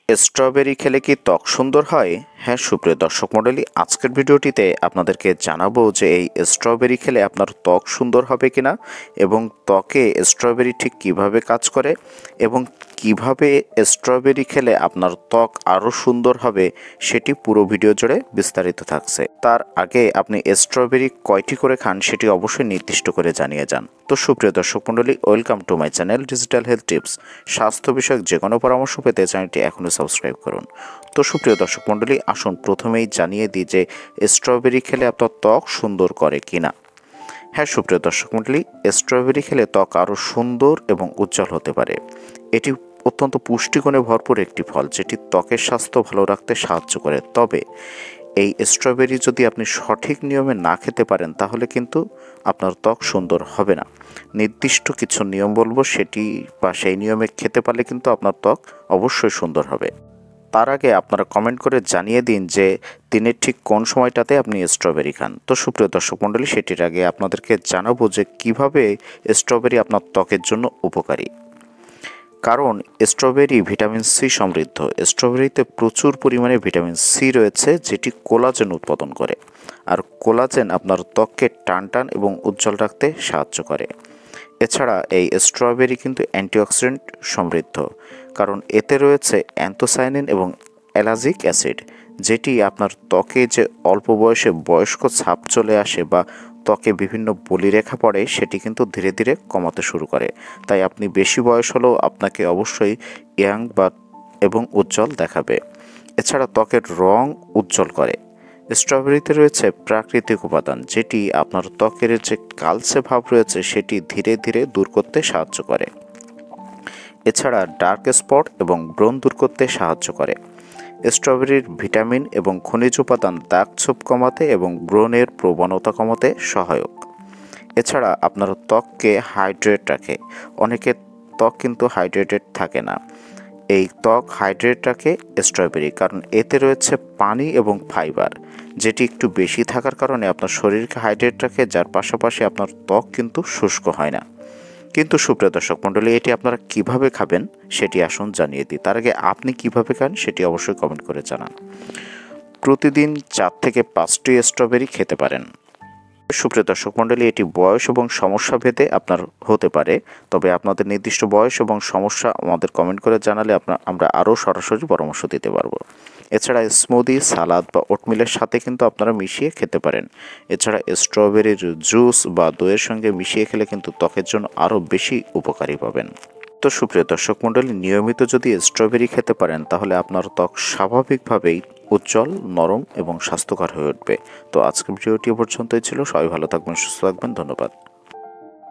Strawberry খেলে কি ত্বক সুন্দর হয়? হ্যাঁ সুপ্রিয় দর্শক মণ্ডলী, আজকের ভিডিওটিতে আপনাদেরকে জানাবো যে এই স্ট্রবেরি খেলে আপনার ত্বক সুন্দর হবে কিনা এবং ত্বকে স্ট্রবেরি ঠিক কিভাবে কাজ করে এবং কিভাবে স্ট্রবেরি খেলে আপনার ত্বক আরও সুন্দর হবে সেটি পুরো ভিডিও জুড়ে বিস্তারিত থাকছে। তার আগে আপনি স্ট্রবেরি কয়টি করে খান সেটি অবশ্যই নির্দিষ্ট করে জানিয়ে যান। তো সুপ্রিয় দর্শক মণ্ডলী, welcome to my channel digital health tips. স্বাস্থ্য বিষয়ক যে কোনো পরামর্শ পেতে চ্যানেলটি এখনই সাবস্ক্রাইব করুন। তো সুপ্রিয় দর্শক মণ্ডলী, আসুন প্রথমেই জানিয়ে দিই যে স্ট্রবেরি খেলে আপনার ত্বক সুন্দর করে কিনা। হ্যাঁ সুপ্রিয় দর্শক মণ্ডলী, স্ট্রবেরি খেলে ত্বক আরও সুন্দর এবং উজ্জ্বল হতে পারে। এটি অত্যন্ত পুষ্টিগুণে ভরপুর একটি ফল যেটি ত্বকের স্বাস্থ্য ভালো রাখতে সাহায্য করে। তবে এই স্ট্রবেরি যদি আপনি সঠিক নিয়মে না খেতে পারেন তাহলে কিন্তু আপনার ত্বক সুন্দর হবে না। নির্দিষ্ট কিছু নিয়ম বলবো, সেটি বা সেই নিয়মে খেতে পারলে কিন্তু আপনার ত্বক অবশ্যই সুন্দর হবে। তার আগে আপনারা কমেন্ট করে জানিয়ে দিন যে দিনের ঠিক কোন সময়টাতে আপনি স্ট্রবেরি খান। তো সুপ্রিয় দর্শক মণ্ডলী, সেটির আগে আপনাদেরকে জানাবো যে কিভাবে স্ট্রবেরি আপনার ত্বকের জন্য উপকারী। কারণ স্ট্রবেরি ভিটামিন সি সমৃদ্ধ। স্ট্রবেরিতে প্রচুর পরিমাণে ভিটামিন সি রয়েছে যেটি কোলাজেন উৎপাদন করে। আর কোলাজেন আপনার ত্বককে টান এবং উজ্জ্বল রাখতে সাহায্য করে। এছাড়া এই স্ট্রবেরি কিন্তু অ্যান্টিঅক্সিডেন্ট সমৃদ্ধ, কারণ এতে রয়েছে অ্যান্থোসায়ানিন এবং অ্যালাজিক অ্যাসিড, যেটি আপনার ত্বকে যে অল্প বয়সে বয়স্ক ছাপ চলে আসে বা ত্বকে বিভিন্ন বলিরেখা পড়ে সেটি কিন্তু ধীরে ধীরে কমাতে শুরু করে। তাই আপনি বেশি বয়স হলেও আপনাকে অবশ্যই ইয়াং এবং উজ্জ্বল দেখাবে। এছাড়া ত্বকের রং উজ্জ্বল করে। স্ট্রবেরিতে রয়েছে প্রাকৃতিক উপাদান যেটি আপনার ত্বকের যে কালচে ভাব রয়েছে সেটি ধীরে ধীরে দূর করতে সাহায্য করে। এছাড়া ডার্ক স্পট এবং ব্রণ দূর করতে সাহায্য করে। স্ট্রবেরির ভিটামিন এবং খনিজ উপাদান দাগ ছোপ কমাতে এবং ব্রণের প্রবণতা কমাতে সহায়ক। এছাড়া আপনার ত্বককে হাইড্রেট রাখে। অনেকের ত্বক কিন্তু হাইড্রেটেড থাকে না। এই ত্বক হাইড্রেট রাখে স্ট্রবেরি, কারণ এতে রয়েছে পানি এবং ফাইবার, যেটি একটু বেশি থাকার কারণে আপনার শরীরকে হাইড্রেট রাখে, যার পাশাপাশি আপনার ত্বক কিন্তু শুষ্ক হয় না। কিন্তু সুপ্রিয় দর্শক মণ্ডলী, এটি আপনারা কিভাবে খাবেন সেটি আসুন জানিয়ে দিই। তার আগে আপনি কিভাবে খান সেটি অবশ্যই কমেন্ট করে জানান। প্রতিদিন 4 থেকে 5টি স্ট্রবেরি খেতে পারেন। সুপ্রিয় দর্শক মণ্ডলী, এটি বয়স এবং সমস্যা ভেদে আপনার হতে পারে। তবে আপনাদের নির্দিষ্ট বয়স এবং সমস্যা আমাদের কমেন্ট করে জানালে আমরা আরও সরাসরি পরামর্শ দিতে পারবো। এছাড়া স্মুদি, সালাদ বা ওটমিলের সাথে কিন্তু আপনারা মিশিয়ে খেতে পারেন। এছাড়া স্ট্রবেরির জুস বা দইয়ের সঙ্গে মিশিয়ে খেলে কিন্তু ত্বকের জন্য আরও বেশি উপকারী পাবেন। তো সুপ্রিয় দর্শক মণ্ডলী, নিয়মিত যদি স্ট্রবেরি খেতে পারেন তাহলে আপনার ত্বক স্বাভাবিকভাবেই উজ্জ্বল, নরম এবং স্বাস্থ্যকর হয়ে উঠবে। তো আজকের ভিডিওটি পর্যন্তই ছিল। সবাই ভালো থাকবেন, সুস্থ থাকবেন। ধন্যবাদ।